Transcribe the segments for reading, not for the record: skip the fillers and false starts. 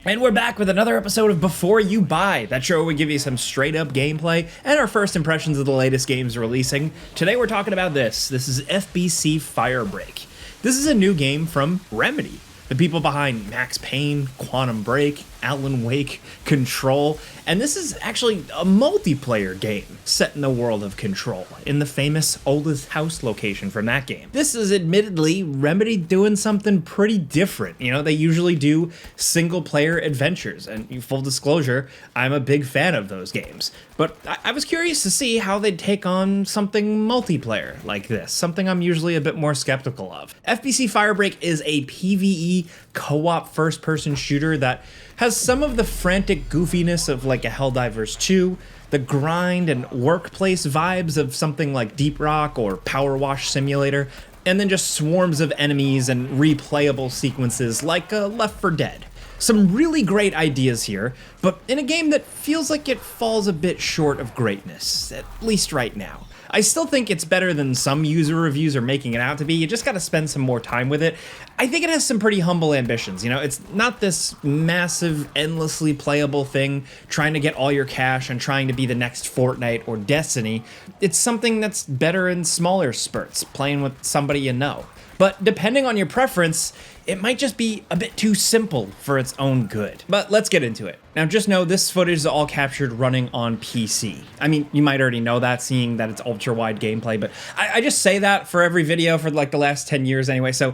And we're back with another episode of Before You Buy. That show where we give you some straight up gameplay and our first impressions of the latest games releasing. Today we're talking about this. This is FBC Fire Break. This is a new game from Remedy, the people behind Max Payne, Quantum Break, Alan Wake, Control, and this is actually a multiplayer game set in the world of Control, in the famous oldest house location from that game. This is admittedly Remedy doing something pretty different. You know, they usually do single player adventures, and full disclosure, I'm a big fan of those games. But I was curious to see how they'd take on something multiplayer like this, something I'm usually a bit more skeptical of. FBC Fire Break is a PvE co-op first-person shooter that has some of the frantic goofiness of like a Helldivers 2, the grind and workplace vibes of something like Deep Rock or Power Wash Simulator, and then just swarms of enemies and replayable sequences like Left 4 Dead. Some really great ideas here, but in a game that feels like it falls a bit short of greatness, at least right now. I still think it's better than some user reviews are making it out to be. You just gotta spend some more time with it. I think it has some pretty humble ambitions. You know, it's not this massive, endlessly playable thing trying to get all your cash and trying to be the next Fortnite or Destiny. It's something that's better in smaller spurts, playing with somebody you know. But depending on your preference, it might just be a bit too simple for its own good. But let's get into it. Now just know this footage is all captured running on PC. I mean, you might already know that, seeing that it's ultra-wide gameplay, but I just say that for every video for like the last 10 years anyway. So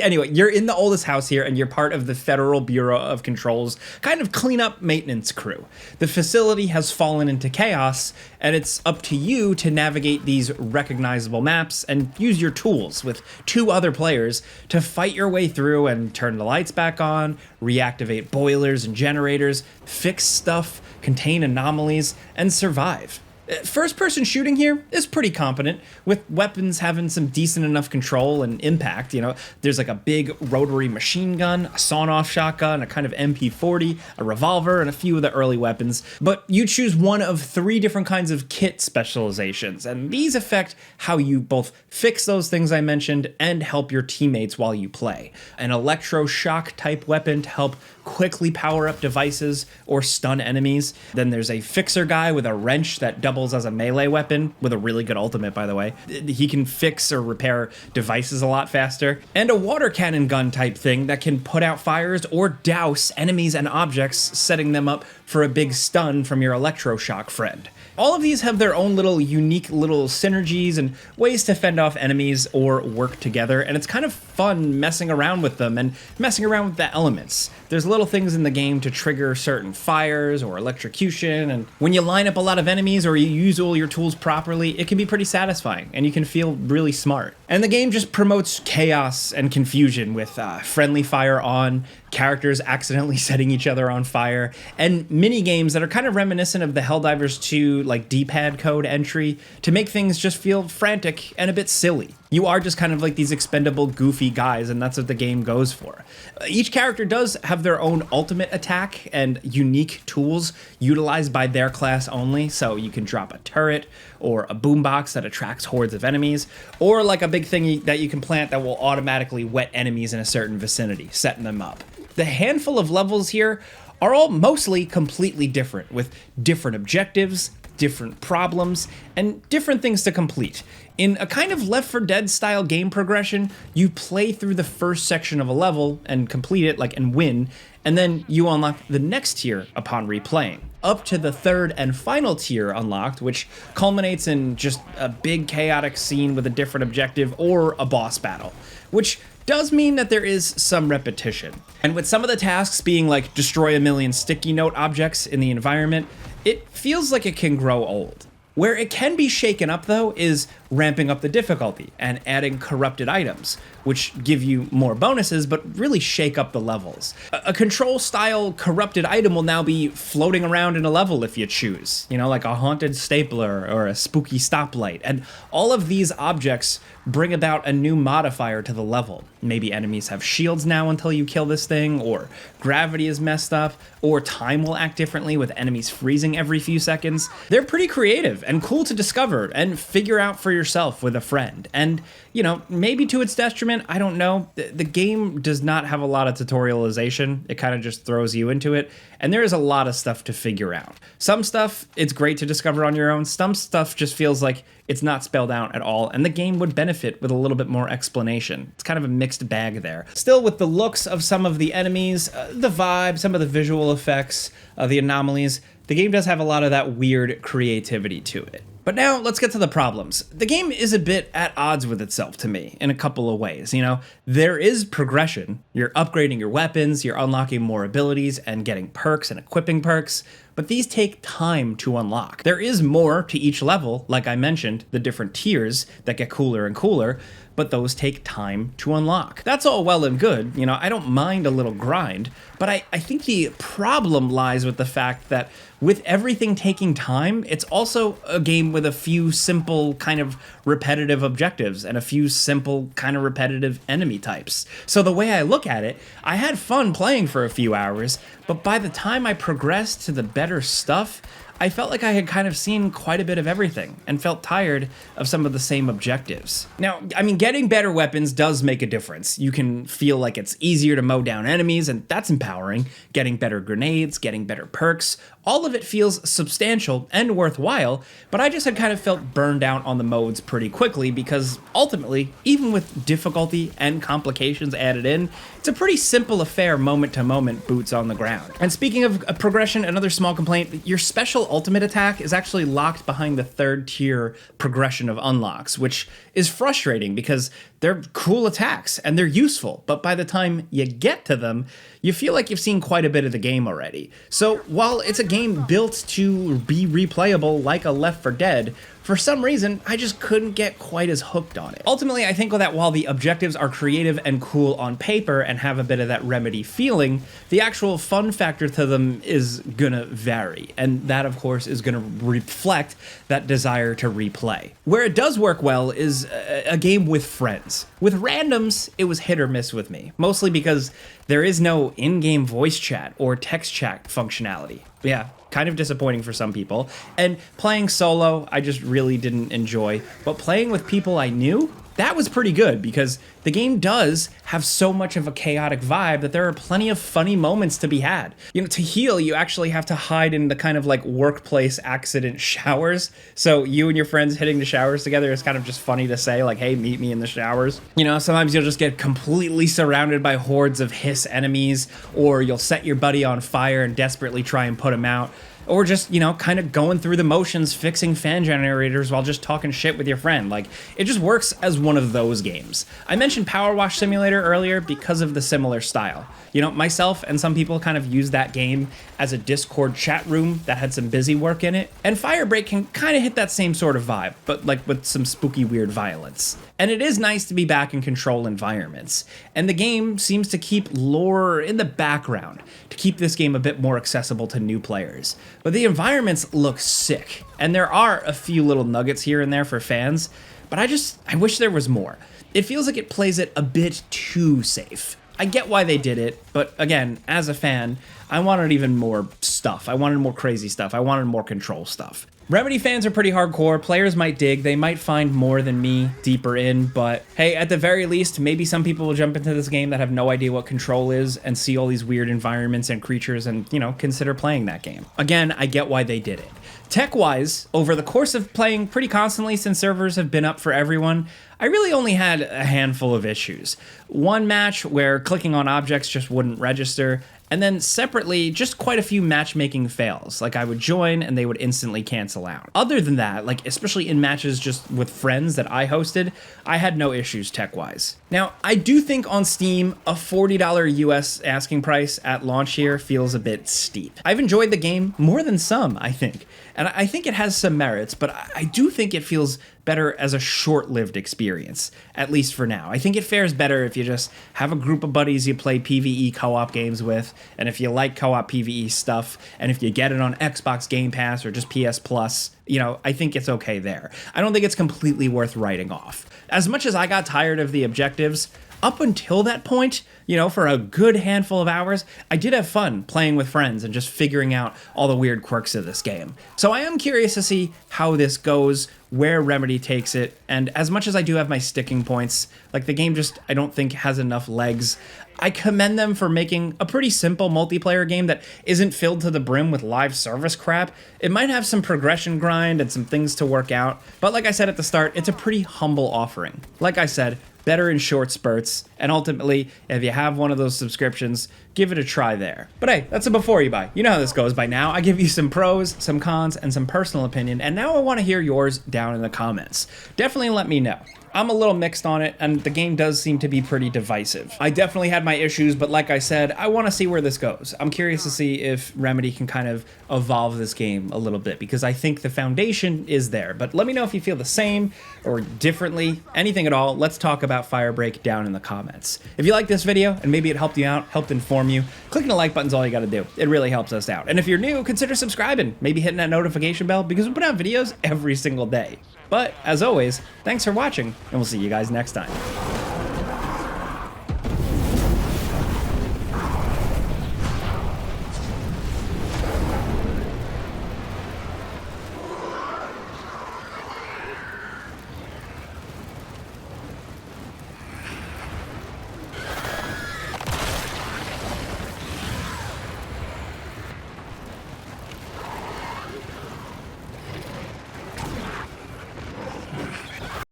anyway, you're in the oldest house here and you're part of the Federal Bureau of Control's kind of cleanup maintenance crew. The facility has fallen into chaos and it's up to you to navigate these recognizable maps and use your tools with 2 other players to fight your way through and turn the lights back on, reactivate boilers and generators, fix stuff, contain anomalies, and survive. First-person shooting here is pretty competent, with weapons having some decent enough control and impact. You know, there's like a big rotary machine gun, a sawn-off shotgun, a kind of MP40, a revolver, and a few of the early weapons. But you choose one of 3 different kinds of kit specializations, and these affect how you both fix those things I mentioned and help your teammates while you play. An electroshock type weapon to help quickly power up devices or stun enemies. Then there's a fixer guy with a wrench that doubles as a melee weapon, with a really good ultimate, by the way. He can fix or repair devices a lot faster. And a water cannon gun type thing that can put out fires or douse enemies and objects, setting them up for a big stun from your electroshock friend. All of these have their own unique little synergies and ways to fend off enemies or work together, and it's kind of fun messing around with them and messing around with the elements. There's little things in the game to trigger certain fires or electrocution, and when you line up a lot of enemies or you use all your tools properly, it can be pretty satisfying, and you can feel really smart. And the game just promotes chaos and confusion with friendly fire on, characters accidentally setting each other on fire, and mini games that are kind of reminiscent of the Helldivers 2 like D-pad code entry to make things just feel frantic and a bit silly. You are just kind of like these expendable, goofy guys, and that's what the game goes for. Each character does have their own ultimate attack and unique tools utilized by their class only, so you can drop a turret or a boombox that attracts hordes of enemies, or like a big thing that you can plant that will automatically wet enemies in a certain vicinity, setting them up. The handful of levels here are all mostly completely different, with different objectives, different problems, and different things to complete. In a kind of Left 4 Dead style game progression, you play through the first section of a level and complete it and win, and then you unlock the next tier upon replaying. Up to the 3rd and final tier unlocked, which culminates in just a big chaotic scene with a different objective or a boss battle, which does mean that there is some repetition. And with some of the tasks being like destroy a million sticky note objects in the environment, it feels like it can grow old. Where it can be shaken up, though, is ramping up the difficulty and adding corrupted items, which give you more bonuses but really shake up the levels. A control-style corrupted item will now be floating around in a level if you choose, you know, like a haunted stapler or a spooky stoplight, and all of these objects bring about a new modifier to the level. Maybe enemies have shields now until you kill this thing, or gravity is messed up, or time will act differently with enemies freezing every few seconds. They're pretty creative and cool to discover and figure out for yourself with a friend. And, you know, maybe to its detriment, extent, I don't know. The game does not have a lot of tutorialization. It kind of just throws you into it, and there is a lot of stuff to figure out. Some stuff, it's great to discover on your own. Some stuff just feels like it's not spelled out at all, and the game would benefit with a little bit more explanation. It's kind of a mixed bag there. Still, with the looks of some of the enemies, the vibe, some of the visual effects, the anomalies, the game does have a lot of that weird creativity to it. But now let's get to the problems. The game is a bit at odds with itself to me in a couple of ways. You know, there is progression. You're upgrading your weapons, you're unlocking more abilities and getting perks and equipping perks, but these take time to unlock. There is more to each level, like I mentioned, the different tiers that get cooler and cooler, but those take time to unlock. That's all well and good, you know, I don't mind a little grind, but I think the problem lies with the fact that with everything taking time, it's also a game with a few simple kind of repetitive objectives and a few simple kind of repetitive enemy types. So the way I look at it, I had fun playing for a few hours, but by the time I progressed to the better stuff, I felt like I had kind of seen quite a bit of everything and felt tired of some of the same objectives. Now, I mean, getting better weapons does make a difference. You can feel like it's easier to mow down enemies, and that's empowering. Getting better grenades, getting better perks, all of it feels substantial and worthwhile, but I just had kind of felt burned out on the modes pretty quickly because ultimately, even with difficulty and complications added in, it's a pretty simple affair moment to moment boots on the ground. And speaking of progression, another small complaint, your special ultimate attack is actually locked behind the third tier progression of unlocks, which is frustrating because they're cool attacks and they're useful, but by the time you get to them, you feel like you've seen quite a bit of the game already. So while it's a game built to be replayable like a Left 4 Dead, for some reason, I just couldn't get quite as hooked on it. Ultimately, I think that while the objectives are creative and cool on paper and have a bit of that Remedy feeling, the actual fun factor to them is gonna vary, and that, of course, is gonna reflect that desire to replay. Where it does work well is a game with friends. With randoms, it was hit or miss with me, mostly because there is no in-game voice chat or text chat functionality. Yeah, kind of disappointing for some people. And playing solo, I just really didn't enjoy. But playing with people I knew, that was pretty good because the game does have so much of a chaotic vibe that there are plenty of funny moments to be had. You know, to heal, you actually have to hide in the kind of like workplace accident showers. So you and your friends hitting the showers together is kind of just funny to say, like, hey, meet me in the showers. You know, sometimes you'll just get completely surrounded by hordes of hiss enemies, or you'll set your buddy on fire and desperately try and put him out. Or just, you know, kind of going through the motions, fixing fan generators while just talking shit with your friend. Like, it just works as one of those games. I mentioned Power Wash Simulator earlier because of the similar style. You know, myself and some people kind of use that game as a Discord chat room that had some busy work in it. And Firebreak can kind of hit that same sort of vibe, but like with some spooky, weird violence. And it is nice to be back in control environments. And the game seems to keep lore in the background to keep this game a bit more accessible to new players. But the environments look sick. And there are a few little nuggets here and there for fans, but I wish there was more. It feels like it plays it a bit too safe. I get why they did it, but again, as a fan, I wanted even more stuff. I wanted more crazy stuff. I wanted more control stuff. Remedy fans are pretty hardcore. Players might dig. They might find more than me deeper in, but hey, at the very least, maybe some people will jump into this game that have no idea what control is and see all these weird environments and creatures and, you know, consider playing that game. Again, I get why they did it. Tech-wise, over the course of playing pretty constantly since servers have been up for everyone, I really only had a handful of issues. One match where clicking on objects just wouldn't register, and then separately, just quite a few matchmaking fails. Like I would join and they would instantly cancel out. Other than that, like especially in matches just with friends that I hosted, I had no issues tech-wise. Now, I do think on Steam, a $40 US asking price at launch here feels a bit steep. I've enjoyed the game more than some, I think. And I think it has some merits, but I do think it feels better as a short-lived experience, at least for now. I think it fares better if you just have a group of buddies you play PvE co-op games with, and if you like co-op PvE stuff, and if you get it on Xbox Game Pass or just PS Plus, you know, I think it's okay there. I don't think it's completely worth writing off. As much as I got tired of the objectives, up until that point, you know, for a good handful of hours, I did have fun playing with friends and just figuring out all the weird quirks of this game. So I am curious to see how this goes, where Remedy takes it, and as much as I do have my sticking points, like the game just, I don't think has enough legs. I commend them for making a pretty simple multiplayer game that isn't filled to the brim with live service crap. It might have some progression grind and some things to work out, but like I said at the start, it's a pretty humble offering. Like I said, better in short spurts, and ultimately, if you have one of those subscriptions, give it a try there. But hey, that's a before you buy. You know how this goes by now. I give you some pros, some cons, and some personal opinion, and now I want to hear yours down in the comments. Definitely let me know. I'm a little mixed on it, and the game does seem to be pretty divisive. I definitely had my issues, but like I said, I want to see where this goes. I'm curious to see if Remedy can kind of evolve this game a little bit, because I think the foundation is there. But let me know if you feel the same or differently, anything at all. Let's talk about Firebreak down in the comments. If you like this video, and maybe it helped you out, helped inform you, clicking the like button's all you gotta do. It really helps us out. And if you're new, consider subscribing, maybe hitting that notification bell, because we put out videos every single day. But, as always, thanks for watching, and we'll see you guys next time.